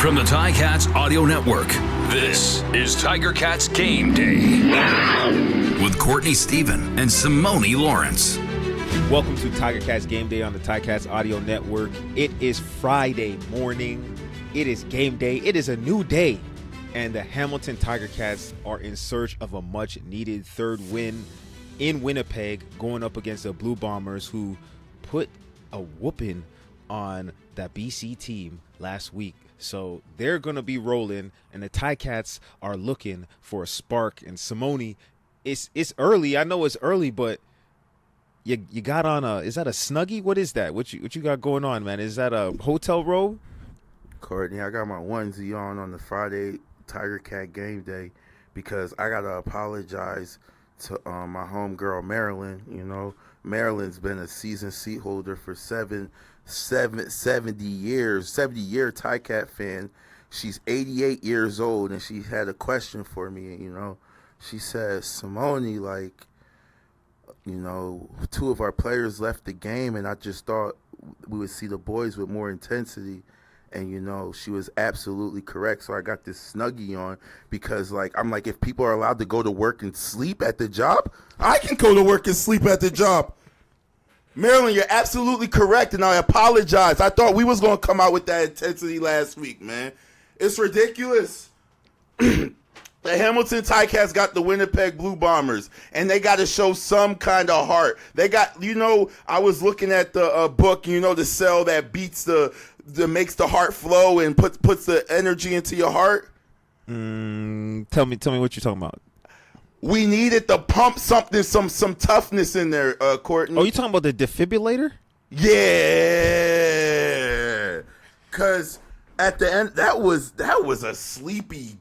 From the Ticats Audio Network, this is Tiger Cats Game Day with Courtney Stephen and Simoni Lawrence. Welcome to Tiger Cats Game Day on the Ticats Audio Network. It is Friday morning. It is game day. It is a new day. And the Hamilton Tiger Cats are in search of a much-needed third win in Winnipeg, going up against the Blue Bombers, who put a whooping on that BC team last week. So they're going to be rolling, and the Ticats are looking for a spark. And Simoni, it's early. I know it's early, but you got on is that a Snuggie? What is that? What you got going on, man? Is that a hotel robe? Courtney, I got my onesie on the Friday Tiger Cat Game Day because I got to apologize to my homegirl, Marilyn. You know, Marilyn's been a season seat holder for 70 years, 70-year Ticat fan. She's 88 years old, and she had a question for me. You know, she says, Simoni, like, you know, two of our players left the game, and I just thought we would see the boys with more intensity. And, you know, she was absolutely correct. So I got this Snuggie on because, like, I'm like, if people are allowed to go to work and sleep at the job, I can go to work and sleep at the job. Marilyn, you're absolutely correct, and I apologize. I thought we was going to come out with that intensity last week, man. It's ridiculous. The Hamilton Ticats got the Winnipeg Blue Bombers, and they got to show some kind of heart. They got, you know, I was looking at the book, you know, the cell that beats that makes the heart flow and puts the energy into your heart. Tell me what you're talking about. We needed to pump something, some toughness in there, Courtney. Oh, you talking about the defibrillator? Yeah, because at the end that was a sleepy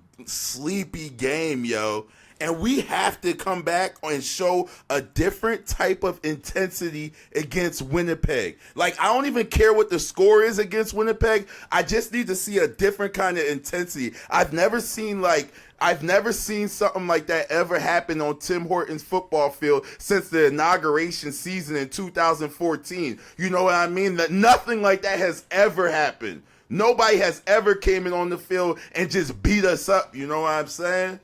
game, yo. And we have to come back and show a different type of intensity against Winnipeg. Like, I don't even care what the score is against Winnipeg. I just need to see a different kind of intensity. I've never seen something like that ever happen on Tim Hortons football field since the inauguration season in 2014. You know what I mean? That nothing like that has ever happened. Nobody has ever came in on the field and just beat us up. You know what I'm saying?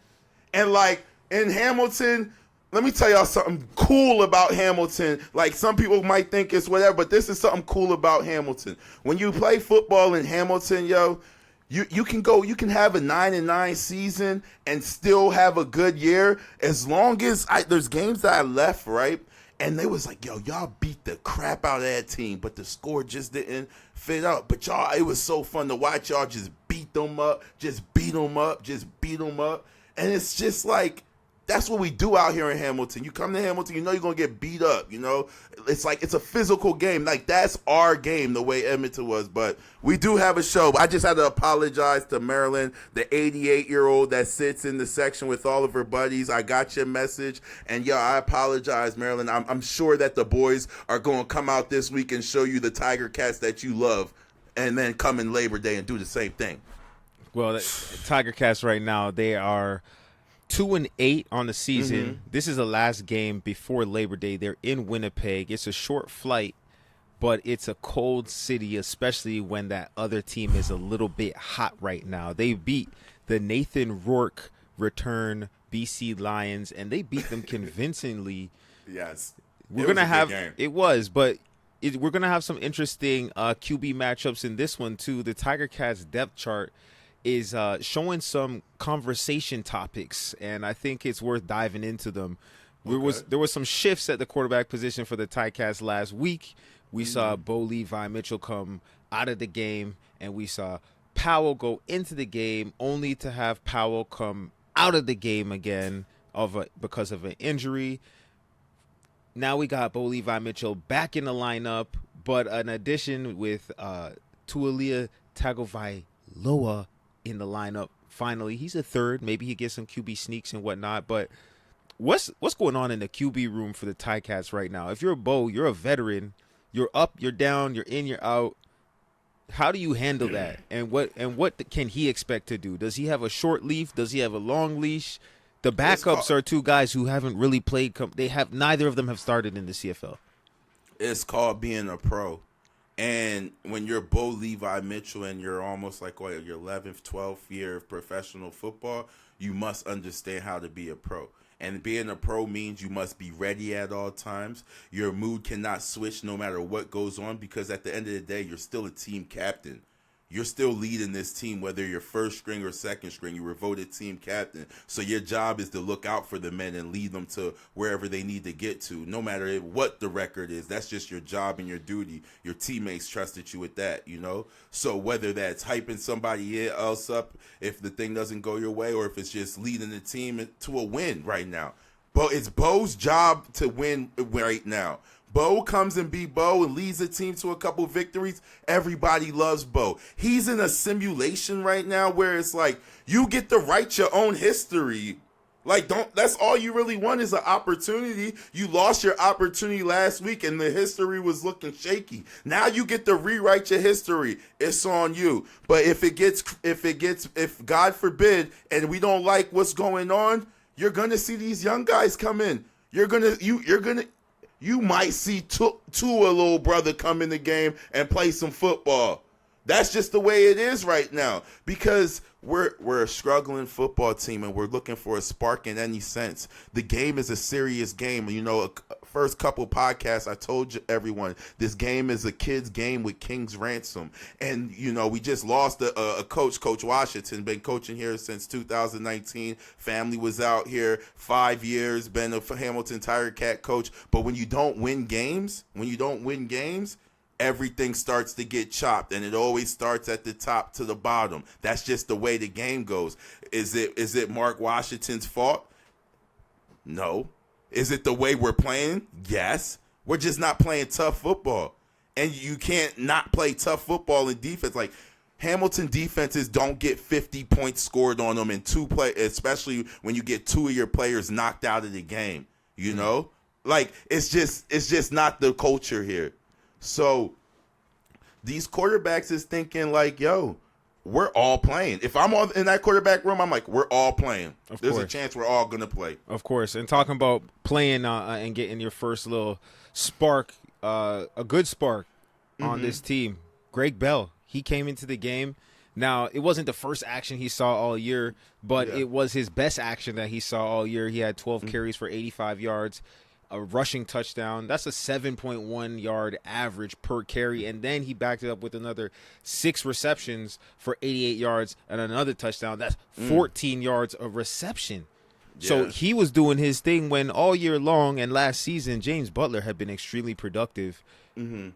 And, like, in Hamilton, let me tell y'all something cool about Hamilton. Like, some people might think it's whatever, but this is something cool about Hamilton. When you play football in Hamilton, yo, you can have a 9-9 season and still have a good year as long as there's games that I left, right? And they was like, yo, y'all beat the crap out of that team, but the score just didn't fit out. But y'all, it was so fun to watch y'all just beat them up. And it's just like, that's what we do out here in Hamilton. You come to Hamilton, you know you're going to get beat up, you know. It's like, it's a physical game. Like, that's our game, the way Edmonton was. But we do have a show. I just had to apologize to Marilyn, the 88-year-old that sits in the section with all of her buddies. I got your message. And, yeah, I apologize, Marilyn. I'm sure that the boys are going to come out this week and show you the Tiger Cats that you love, and then come in Labor Day and do the same thing. Well, the Tiger Cats right now, they are 2-8 on the season. Mm-hmm. This is the last game before Labor Day. They're in Winnipeg. It's a short flight, but it's a cold city, especially when that other team is a little bit hot right now. They beat the Nathan Rourke return BC Lions, and they beat them convincingly. Yes. We're going to have – it was, but we're going to have some interesting QB matchups in this one, too. The Tiger Cats depth chart is showing some conversation topics, and I think it's worth diving into them. Okay. There was some shifts at the quarterback position for the Ticats last week. We saw Bo Levi Mitchell come out of the game, and we saw Powell go into the game, only to have Powell come out of the game again because of an injury. Now we got Bo Levi Mitchell back in the lineup, but an addition with Tualia Tagovailoa in the lineup. Finally, he's a third. Maybe he gets some QB sneaks and whatnot. But what's going on in the QB room for the Ticats right now? If you're a Bo, you're a veteran. You're up, you're down, you're in, you're out. How do you handle that? And what can he expect to do? Does he have a short leash? Does he have a long leash? The backups are two guys who haven't really played. Neither of them have started in the CFL. It's called being a pro. And when you're Bo Levi Mitchell and you're almost like your 11th, 12th year of professional football, you must understand how to be a pro. And being a pro means you must be ready at all times. Your mood cannot switch no matter what goes on, because at the end of the day, you're still a team captain. You're still leading this team, whether you're first string or second string. You were voted team captain. So your job is to look out for the men and lead them to wherever they need to get to, no matter what the record is. That's just your job and your duty. Your teammates trusted you with that, you know? So whether that's hyping somebody else up if the thing doesn't go your way, or if it's just leading the team to a win right now. But it's Bo's job to win right now. Bo comes and be Bo and leads the team to a couple victories. Everybody loves Bo. He's in a simulation right now where it's like you get to write your own history. Like, that's all you really want is an opportunity. You lost your opportunity last week and the history was looking shaky. Now you get to rewrite your history. It's on you. But if God forbid, and we don't like what's going on, you're gonna see these young guys come in. You might see Tua, little brother, come in the game and play some football. That's just the way it is right now, because we're a struggling football team and we're looking for a spark in any sense. The game is a serious game. You know, first couple podcasts I told everyone this game is a kid's game with King's Ransom. And, you know, we just lost a coach, Coach Washington, been coaching here since 2019. Family was out here 5 years, been a Hamilton Tiger Cat coach. But when you don't win games, everything starts to get chopped, and it always starts at the top to the bottom. That's just the way the game goes. Is it Mark Washington's fault? No. Is it the way we're playing? Yes. We're just not playing tough football. And you can't not play tough football in defense. Like, Hamilton defenses don't get 50 points scored on them in two play, especially when you get two of your players knocked out of the game. You know? Like, it's just not the culture here. So these quarterbacks is thinking like, yo, we're all playing. If I'm in that quarterback room, I'm like, we're all playing. There's a chance we're all going to play. Of course. And talking about playing and getting your first little spark, a good spark on this team, Greg Bell, he came into the game. Now, it wasn't the first action he saw all year, but it was his best action that he saw all year. He had 12 carries for 85 yards. A rushing touchdown. That's a 7.1 yard average per carry. And then he backed it up with another 6 receptions for 88 yards and another touchdown. That's 14 yards of reception. Yeah. So he was doing his thing when all year long and last season, James Butler had been extremely productive. Mm-hmm.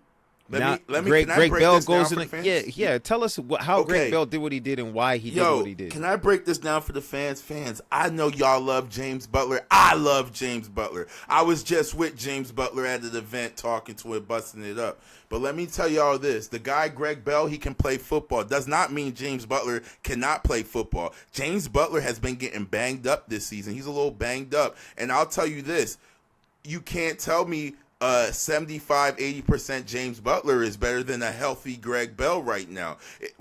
Greg Bell goes in. Yeah. Tell us how Greg Bell did what he did and why he did what he did. Can I break this down for the fans? I know y'all love James Butler. I love James Butler. I was just with James Butler at an event talking to it, busting it up. But let me tell y'all this: the guy Greg Bell, he can play football. Does not mean James Butler cannot play football. James Butler has been getting banged up this season. He's a little banged up, and I'll tell you this: you can't tell me 75-80% James Butler is better than a healthy Greg Bell right now.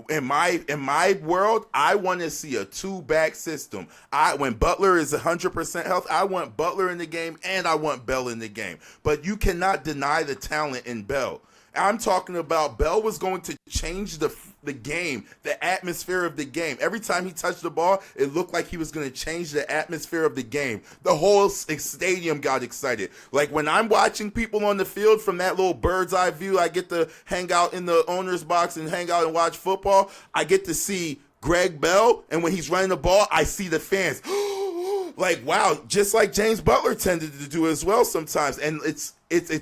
In my world, I want to see a two-back system. When Butler is 100% health, I want Butler in the game and I want Bell in the game. But you cannot deny the talent in Bell. I'm talking about Bell was going to change the game, the atmosphere of the game. Every time he touched the ball, it looked like he was going to change the atmosphere of the game. The whole stadium got excited. Like when I'm watching people on the field from that little bird's eye view, I get to hang out in the owner's box and hang out and watch football. I get to see Greg Bell, and when he's running the ball, I see the fans. Like, wow, just like James Butler tended to do as well sometimes. And it's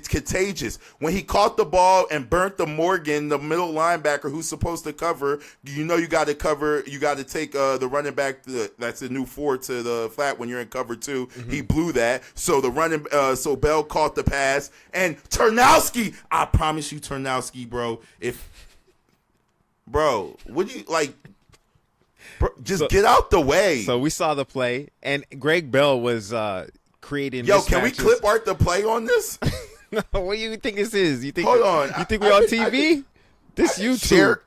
contagious. When he caught the ball and burnt the Morgan, the middle linebacker who's supposed to cover, you got to cover, you got to take the running back, that's a new 4 to the flat when you're in cover 2. Mm-hmm. He blew that. So so Bell caught the pass. And Turnowski, I promise you Turnowski, bro, would you like... Just get out the way. So we saw the play, and Greg Bell was creating. Yo, can we clip art the play on this? No, what do you think this is? You think? Hold on. You think we're on TV? This YouTube.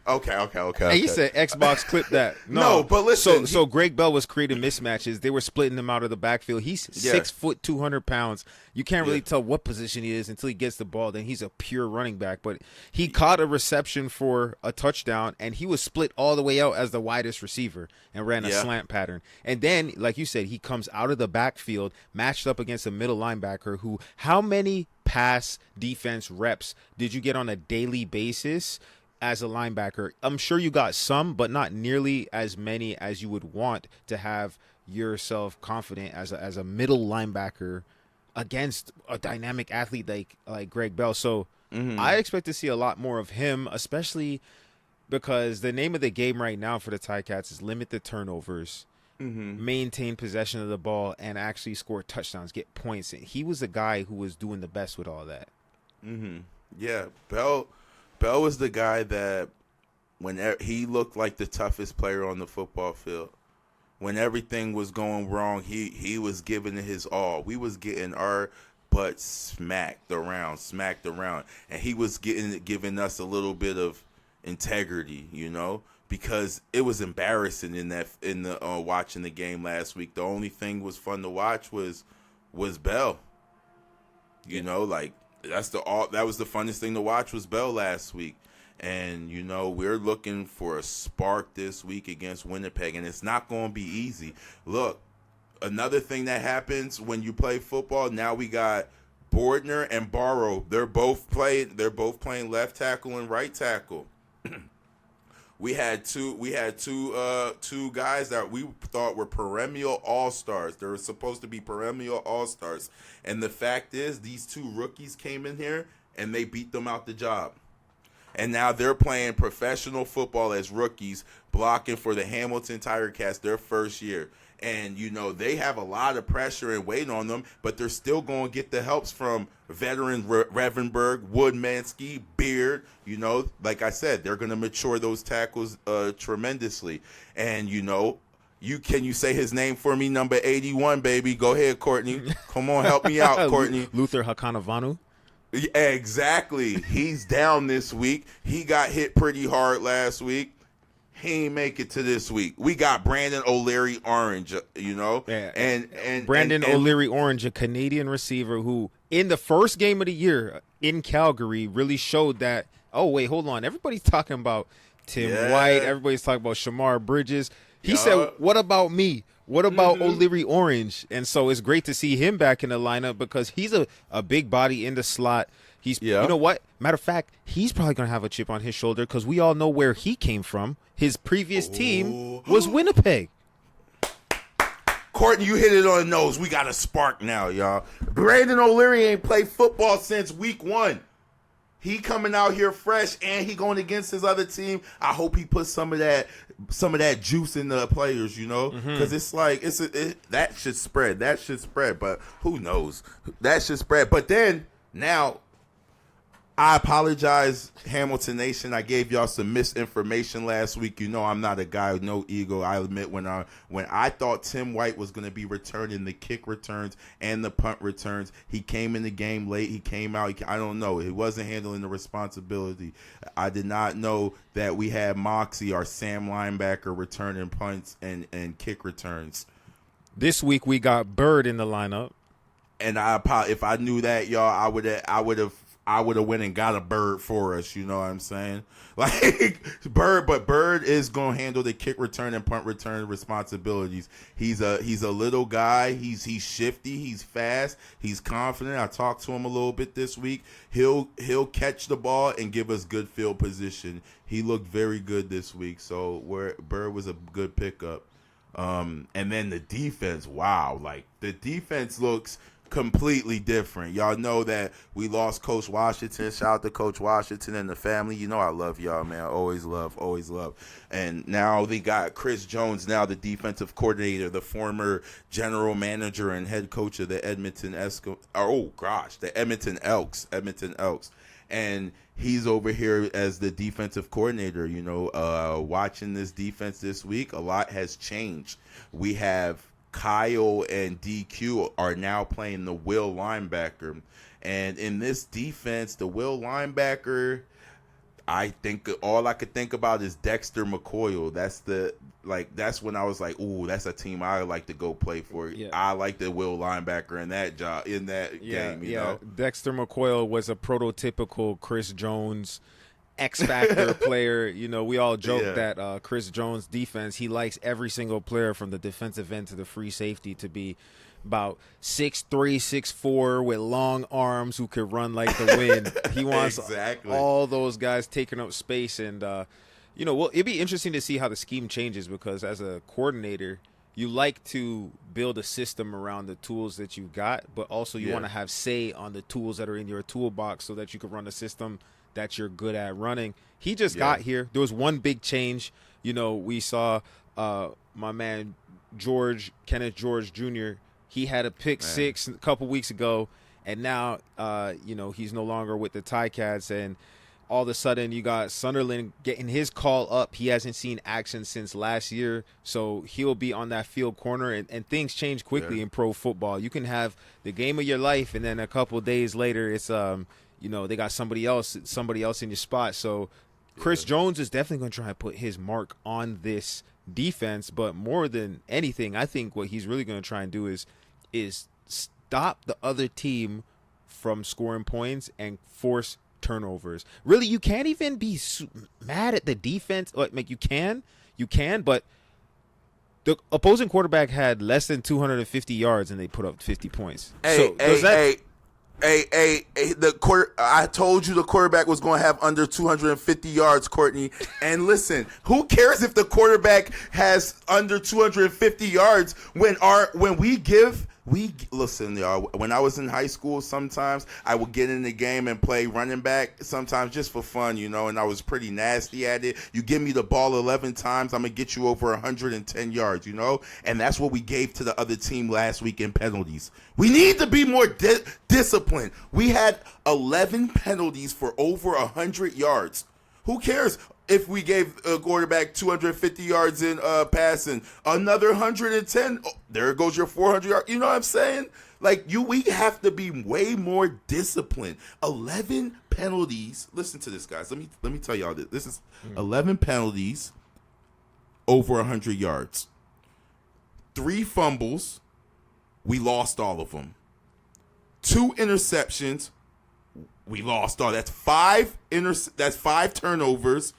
Okay. And he said Xbox clip that. No, but listen. So Greg Bell was creating mismatches. They were splitting him out of the backfield. He's 6 foot, 200 pounds. You can't really tell what position he is until he gets the ball. Then he's a pure running back. But he caught a reception for a touchdown, and he was split all the way out as the widest receiver and ran a slant pattern. And then, like you said, he comes out of the backfield, matched up against a middle linebacker who, how many pass defense reps did you get on a daily basis as a linebacker? I'm sure you got some, but not nearly as many as you would want to have yourself confident as a middle linebacker against a dynamic athlete like Greg Bell. So I expect to see a lot more of him, especially because the name of the game right now for the Ticats is limit the turnovers, maintain possession of the ball, and actually score touchdowns, get points. And he was the guy who was doing the best with all that. Yeah, Bell was the guy that when he looked like the toughest player on the football field. When everything was going wrong, he was giving it his all. We was getting our butt smacked around, and he was giving us a little bit of integrity, because it was embarrassing in the watching the game last week. The only thing was fun to watch was Bell. That was the funnest thing to watch was Bell last week. And, we're looking for a spark this week against Winnipeg, and it's not going to be easy. Look, another thing that happens when you play football, now we got Bordner and Barrow. They're both playing left tackle and right tackle. We had two guys that we thought were perennial all-stars. They were supposed to be perennial all-stars. And the fact is, these two rookies came in here and they beat them out the job. And now they're playing professional football as rookies, blocking for the Hamilton Ticats their first year. And, they have a lot of pressure and weight on them, but they're still going to get the helps from veteran Revenberg, Woodmansky, Beard. Like I said, they're going to mature those tackles tremendously. And, can you say his name for me? Number 81, baby. Go ahead, Courtney. Come on, help me out, Courtney. Luther Hakanavanu. Exactly. He's down this week. He got hit pretty hard last week. He ain't make it to this week. We got Brandon O'Leary Orange, and Brandon O'Leary Orange, a Canadian receiver who in the first game of the year in Calgary really showed that, oh, wait, hold on. Everybody's talking about Tim White. Everybody's talking about Shamar Bridges. He said, what about me? What about O'Leary Orange? And so it's great to see him back in the lineup because he's a big body in the slot. He's, you know what? Matter of fact, he's probably going to have a chip on his shoulder because we all know where he came from. His previous team was Winnipeg. Courtney, you hit it on the nose. We got a spark now, y'all. Brandon O'Leary ain't played football since week 1. He coming out here fresh, and he going against his other team. I hope he puts some of that juice in the players, because it's like that should spread. That should spread, but who knows? That should spread. But then now, I apologize, Hamilton Nation. I gave y'all some misinformation last week. I'm not a guy with no ego. I admit when I thought Tim White was going to be returning the kick returns and the punt returns, he came in the game late. He came out. I don't know. He wasn't handling the responsibility. I did not know that we had Moxie, our Sam linebacker, returning punts and kick returns. This week we got Bird in the lineup. And if I knew that, y'all, I would have went and got a Bird for us, you know what I'm saying? Like Bird is gonna handle the kick return and punt return responsibilities. He's a little guy. He's shifty. He's fast. He's confident. I talked to him a little bit this week. He'll catch the ball and give us good field position. He looked very good this week. So Bird was a good pickup. And then the defense, wow, like the defense looks completely different. Y'all know that we lost Coach Washington. Shout out to Coach Washington and the family. I love y'all, man. Always love. And now they got Chris Jones, now the defensive coordinator, the former general manager and head coach of the Edmonton Elks. And he's over here as the defensive coordinator. Watching this defense this week, a lot has changed. We have Kyle and DQ are now playing the will linebacker. And in this defense, the will linebacker, all I could think about is Dexter McCoy. That's when I was like, ooh, that's a team I like to go play for. Yeah. I like the will linebacker in that game. You know, Dexter McCoy was a prototypical Chris Jones X Factor player. You know, we all joke that Chris Jones' defense, he likes every single player from the defensive end to the free safety to be about 6'3", 6'4", with long arms who could run like the wind. He wants all those guys taking up space. And, it'd be interesting to see how the scheme changes, because as a coordinator, you like to build a system around the tools that you got, but also you want to have say on the tools that are in your toolbox so that you can run a system that you're good at running. He just got here. There was one big change. You know, we saw my man Kenneth George Jr., he had a pick six a couple weeks ago, and now, he's no longer with the Ticats, and all of a sudden you got Sunderland getting his call up. He hasn't seen action since last year, so he'll be on that field corner, and things change quickly in pro football. You can have the game of your life, and then a couple of days later, it's they got somebody else in your spot. So Chris Jones is definitely going to try and put his mark on this defense, but more than anything, I think what he's really going to try and do is stop the other team from scoring points and force turnovers. Really, you can't even be mad at the defense. Like you can, but the opposing quarterback had less than 250 yards and they put up 50 points. I told you the quarterback was going to have under 250 yards, Courtney. And listen, who cares if the quarterback has under 250 yards listen, y'all, when I was in high school, sometimes I would get in the game and play running back, sometimes just for fun, and I was pretty nasty at it. You give me the ball 11 times, I'm going to get you over 110 yards, and that's what we gave to the other team last week in penalties. We need to be more disciplined. We had 11 penalties for over 100 yards. Who cares if we gave a quarterback 250 yards in passing, another 110? Oh, there goes your 400 yards. You know what I'm saying? We have to be way more disciplined. 11 penalties. Listen to this, guys. Let me tell y'all this. This is 11 penalties, over 100 yards. 3 fumbles. We lost all of them. 2 interceptions. We lost all. That's 5 turnovers,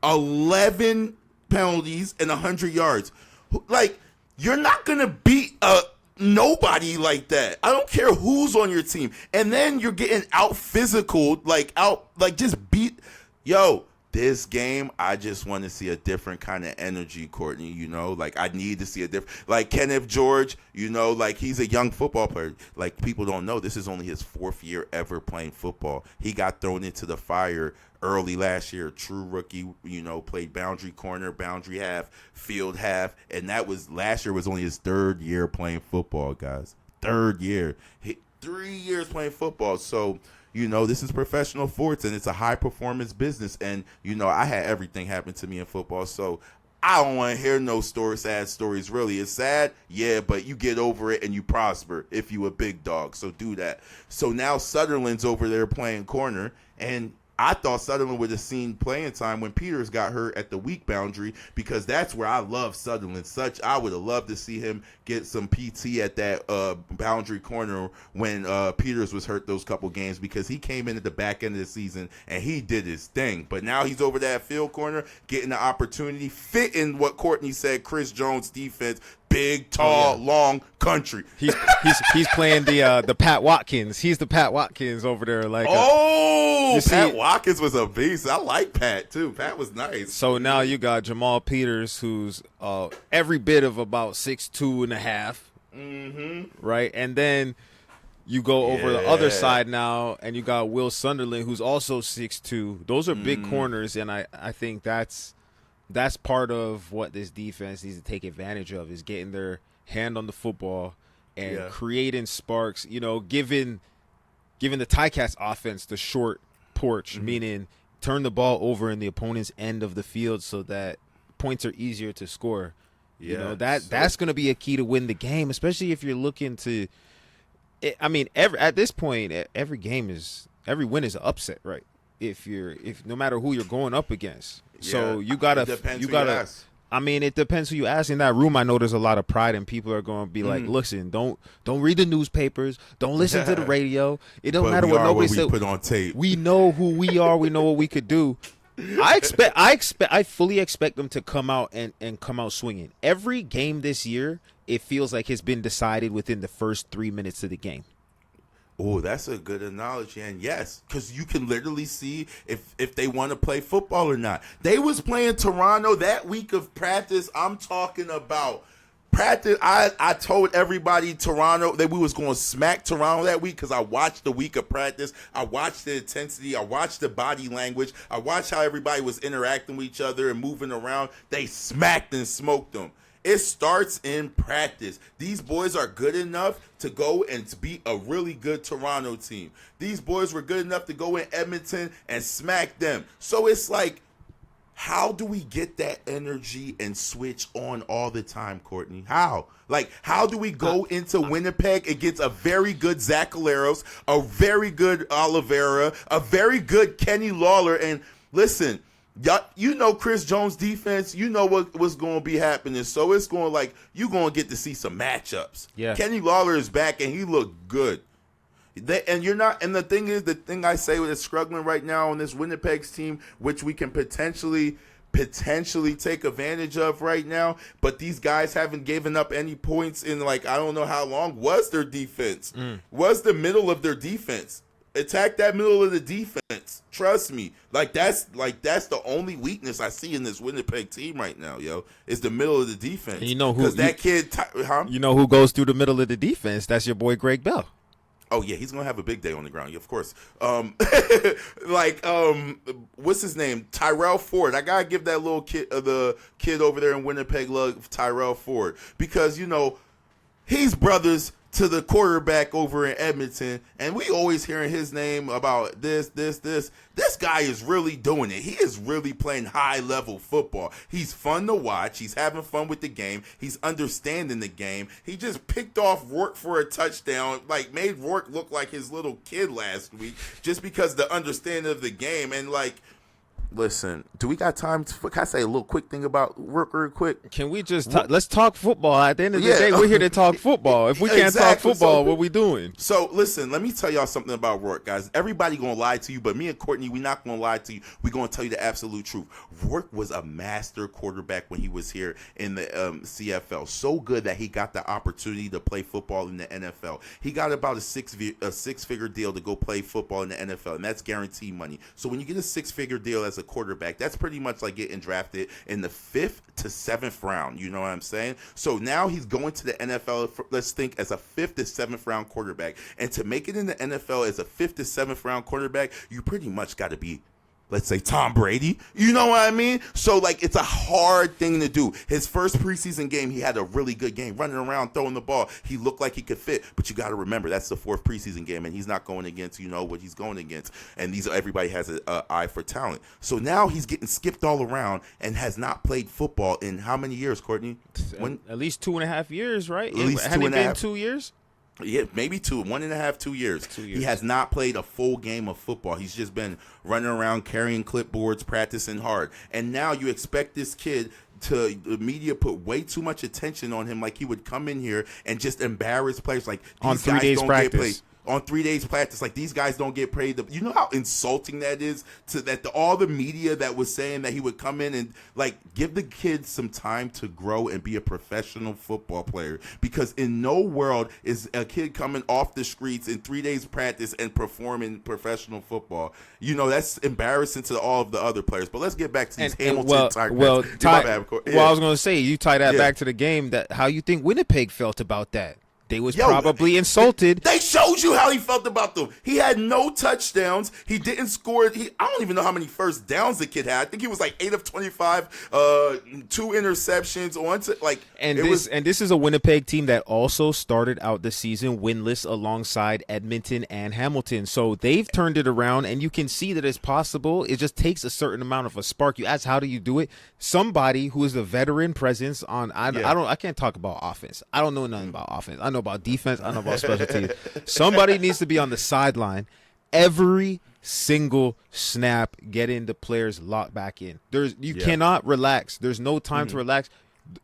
11 penalties, and 100 yards. You're not gonna beat nobody like that. I don't care who's on your team. And then you're getting out physical, just beat. This game, I just want to see a different kind of energy, Courtney, I need to see a different, Kenneth George, he's a young football player. People don't know, this is only his 4th year ever playing football. He got thrown into the fire early last year, true rookie, played boundary corner, boundary half, field half, and last year was only his 3rd year playing football, guys. 3rd year. 3 years playing football, so this is professional sports, and it's a high-performance business. And, I had everything happen to me in football, so I don't want to hear no sad stories, really. It's sad, yeah, but you get over it and you prosper if you a big dog, so do that. So now Sutherland's over there playing corner, and I thought Sutherland would have seen playing time when Peters got hurt at the weak boundary, because that's where I love Sutherland. I would have loved to see him get some PT at that boundary corner when Peters was hurt those couple games, because he came in at the back end of the season and he did his thing. But now he's over that field corner getting the opportunity, fitting what Courtney said, Chris Jones' defense. Big, tall, long country. He's playing the Pat Watkins. He's the Pat Watkins over there. Pat Watkins was a beast. I like Pat too. Pat was nice. So now you got Jamal Peters, who's every bit of about 6'2.5". Right, and then you go over the other side now, and you got Will Sunderland, who's also 6'2". Those are big corners, and I think that's part of what this defense needs to take advantage of, is getting their hand on the football and creating sparks, giving the Ticats offense the short porch, meaning turn the ball over in the opponent's end of the field so that points are easier to score. That's going to be a key to win the game, especially if you're looking to at this point, every win is an upset, right? if no matter who you're going up against. So Yeah, you gotta it depends you who gotta. you ask. I mean, it depends who you ask. In that room, I know there's a lot of pride, and people are going to be like, "Listen, don't read the newspapers, don't listen to the radio. It don't But matter we what are nobody we said. put on tape. We know who we are. We know what we could do." I fully expect them to come out and come out swinging. Every game this year, it feels like it's been decided within the first 3 minutes of the game. Oh, that's a good analogy, and yes, because you can literally see if they want to play football or not. They was playing Toronto that week of practice. I'm talking about practice. I told everybody Toronto that we was going to smack Toronto that week because I watched the week of practice. I watched the intensity. I watched the body language. I watched how everybody was interacting with each other and moving around. They smacked and smoked them. It starts in practice. These boys are good enough to go and to beat a really good Toronto team. These boys were good enough to go in Edmonton and smack them. So it's like, how do we get that energy and switch on all the time, Courtney? How? Like, how do we go into Winnipeg against a very good Zach Caleros, a very good Oliveira, a very good Kenny Lawler, and listen, you know Chris Jones' defense, you know what's going to be happening. So it's going like you're going to get to see some matchups. Yeah. Kenny Lawler is back, and he looked good. And you're not. And the thing is, the thing I say is struggling right now on this Winnipeg's team, which we can potentially take advantage of right now. But these guys haven't given up any points in like I don't know how long. Was their defense? Was the middle of their defense? Attack that middle of the defense. Trust me. That's the only weakness I see in this Winnipeg team right now, yo. Is the middle of the defense. And you know who? Because that kid, huh? You know who goes through the middle of the defense? That's your boy Greg Bell. Oh yeah, he's gonna have a big day on the ground, yeah, of course. What's his name? Tyrell Ford. I gotta give that little kid, the kid over there in Winnipeg, love Tyrell Ford, because you know he's brothers to the quarterback over in Edmonton, and we always hearing his name about this. This guy is really doing it. He is really playing high-level football. He's fun to watch. He's having fun with the game. He's understanding the game. He just picked off Rourke for a touchdown, like made Rourke look like his little kid last week just because the understanding of the game. And, like, listen, do we got time? Can I say a little quick thing about Rourke real quick? Can we just let's talk football? At the end of the day, we're here to talk football. If we can't talk football, what we doing? So, listen, let me tell y'all something about Rourke, guys. Everybody going to lie to you, but me and Courtney, we're not going to lie to you. We're going to tell you the absolute truth. Rourke was a master quarterback when he was here in the CFL. So good that he got the opportunity to play football in the NFL. He got about a six-figure deal to go play football in the NFL, and that's guaranteed money. So when you get a six-figure deal as a quarterback, that's pretty much like getting drafted in the 5th to 7th round. You know what I'm saying? So now he's going to the NFL, let's think, as a 5th to 7th round quarterback. And to make it in the NFL as a 5th to 7th round quarterback, you pretty much got to be, let's say, Tom Brady. You know what I mean? So, like, it's a hard thing to do. His first preseason game, he had a really good game, running around, throwing the ball. He looked like he could fit. But you got to remember, that's the 4th preseason game, and he's not going against, you know, what he's going against. And everybody has an eye for talent. So now he's getting skipped all around and has not played football in how many years, Courtney? At least 2.5 years, right? At least Hadn't 2.5. it been 2 years? Yeah, maybe 1.5, 2 years. 2 years. He has not played a full game of football. He's just been running around carrying clipboards, practicing hard. And now you expect this kid the media put way too much attention on him, like he would come in here and just embarrass players. Like, these on 3 guys days don't practice. get played. On 3 days practice, like, these guys don't get paid. You know how insulting that is to all the media that was saying that he would come in and, like, give the kids some time to grow and be a professional football player. Because in no world is a kid coming off the streets in 3 days practice and performing professional football. You know, that's embarrassing to all of the other players. But let's get back to these Hamilton Ticats. I was going to say, you tie that back to the game. That how you think Winnipeg felt about that? They was probably insulted. They showed you how he felt about them. He had no touchdowns. He didn't score. I don't even know how many first downs the kid had. I think he was like 8 of 25, 2 interceptions. This is a Winnipeg team that also started out the season winless alongside Edmonton and Hamilton. So they've turned it around, and you can see that it's possible. It just takes a certain amount of a spark. You ask, how do you do it? Somebody who is a veteran presence on. I can't talk about offense. I don't know nothing about offense. I know about defense. I know about special teams. Somebody needs to be on the sideline every single snap getting the players locked back in. You cannot relax. There's no time to relax.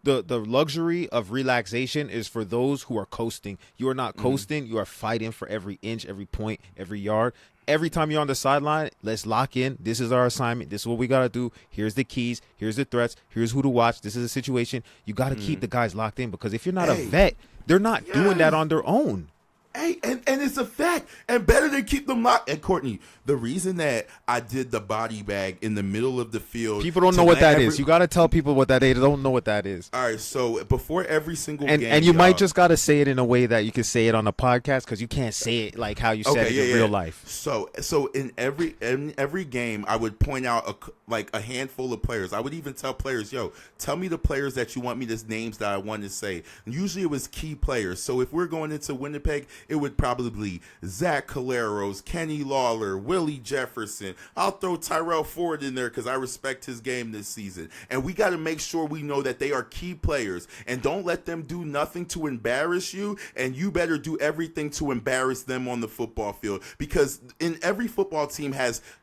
The luxury of relaxation is for those who are coasting. You are not coasting. You are fighting for every inch, every point, every yard. Every time you're on the sideline, let's lock in. This is our assignment. This is what we got to do. Here's the keys. Here's the threats. Here's who to watch. This is a situation. You got to keep the guys locked in, because if you're not a vet, they're not doing that on their own. Hey, and it's a fact, and better than keep them locked. And Courtney, the reason that I did the body bag in the middle of the field, people don't know what that is. You got to tell people what that is. They don't know what that is. All right, so before every single game, and you might just got to say it in a way that you can say it on a podcast, because you can't say it like how you said it in real life. So in every game, I would point out a handful of players. I would even tell players, "Yo, tell me the players that you want me to names that I want to say." And usually it was key players. So if we're going into Winnipeg, it would probably be Zach Caleros, Kenny Lawler, Willie Jefferson. I'll throw Tyrell Ford in there because I respect his game this season. And we got to make sure we know that they are key players. And don't let them do nothing to embarrass you. And you better do everything to embarrass them on the football field. Because in every football team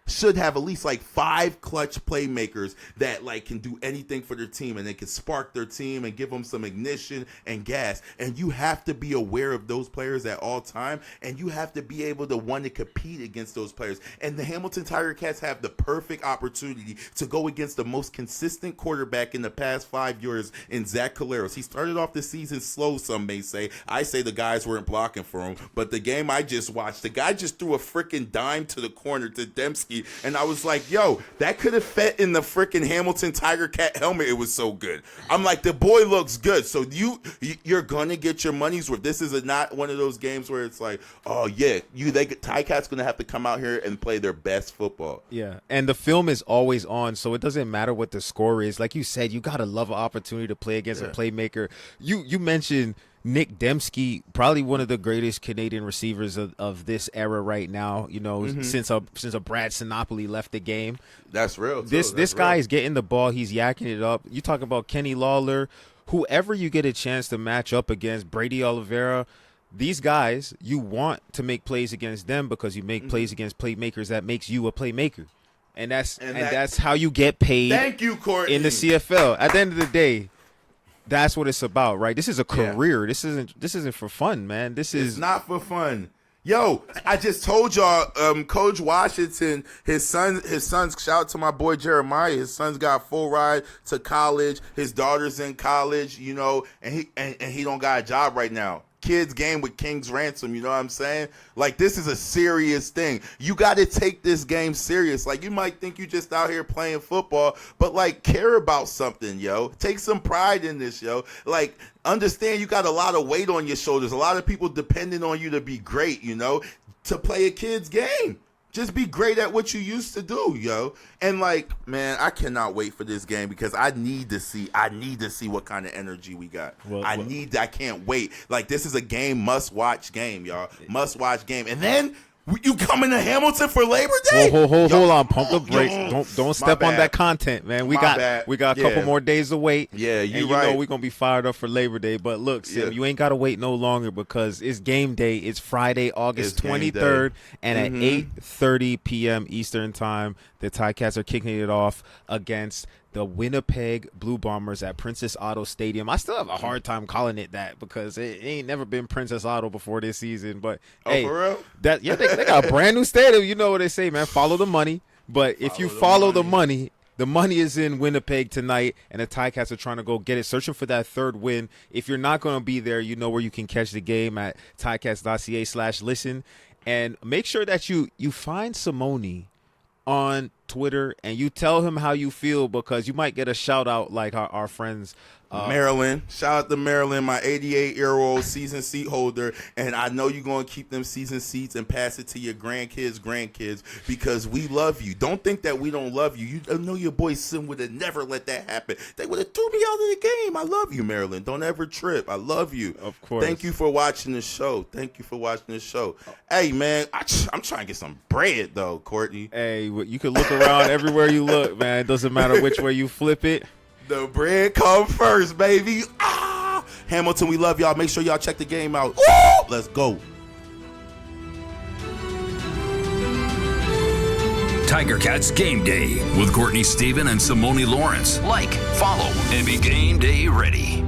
should have at least 5 clutch playmakers that can do anything for their team, and they can spark their team and give them some ignition and gas. And you have to be aware of those players at all time, and you have to be able to want to compete against those players. And the Hamilton Tiger Cats have the perfect opportunity to go against the most consistent quarterback in the past 5 years in Zach Caleros. He started off the season slow, some may say. I say the guys weren't blocking for him, but the game I just watched, the guy just threw a freaking dime to the corner to Dembski, and I was like, yo, that could have fit in the freaking Hamilton Tiger Cat helmet. It was so good. I'm like, the boy looks good. So you're gonna get your money's worth. This is not one of those games where it's like, oh yeah, Ticats gonna have to come out here and play their best football. Yeah, and the film is always on, so it doesn't matter what the score is. Like you said, you gotta love an opportunity to play against a playmaker. You mentioned Nick Dembski, probably one of the greatest Canadian receivers of this era right now. Since a Brad Sinopoli left the game. That's real. This guy is getting the ball. He's yakking it up. You talk about Kenny Lawler, whoever you get a chance to match up against, Brady Oliveira. These guys, you want to make plays against them because you make plays against playmakers that makes you a playmaker. And that's how you get paid. Thank you, Courtney. In the CFL. At the end of the day, that's what it's about, right? This is a career. Yeah. This isn't for fun, man. It's not for fun. Yo, I just told y'all, Coach Washington, his son's, shout out to my boy Jeremiah. His son's got full ride to college. His daughter's in college, and he don't got a job right now. Kids game with King's Ransom, you know what I'm saying? This is a serious thing. You got to take this game serious. You might think you just out here playing football, but care about something, yo. Take some pride in this, yo. Understand you got a lot of weight on your shoulders. A lot of people depending on you to be great, to play a kid's game. Just be great at what you used to do, yo. And man, I cannot wait for this game because I need to see what kind of energy we got. I can't wait. This is a must-watch game, y'all. Must-watch game. And then you coming to Hamilton for Labor Day? Hold on. Pump the brakes. Don't step on that content, man. We got a couple more days to wait. Yeah, you right. We're going to be fired up for Labor Day. But look, Sim, you ain't got to wait no longer because it's game day. It's Friday, August 23rd. And at 8:30 p.m. Eastern time, the Ticats are kicking it off against the Winnipeg Blue Bombers at Princess Auto Stadium. I still have a hard time calling it that because it ain't never been Princess Auto before this season. But hey, for real? They got a brand new stadium. You know what they say, man. Follow the money. But if you follow the money is in Winnipeg tonight, and the Ticats are trying to go get it, searching for that third win. If you're not going to be there, you know where you can catch the game at ticats.ca/listen. And make sure that you find Simoni on Twitter and you tell him how you feel because you might get a shout out like our friends Marilyn. Shout out to Marilyn, my 88-year-old season seat holder, and I know you're going to keep them season seats and pass it to your grandkids because we love you. Don't think that we don't love you. You know your boy Sim would have never let that happen. They would have threw me out of the game. I love you, Marilyn. Don't ever trip. I love you. Of course. Thank you for watching the show. Hey, man, I'm trying to get some bread, though, Courtney. Hey, you can look around everywhere you look, man. It doesn't matter which way you flip it. The bread come first, baby. Hamilton, we love y'all. Make sure y'all check the game out. Let's go. Tiger Cats Game Day with Courtney Stephen and Simoni Lawrence. Like, follow, and be game day ready.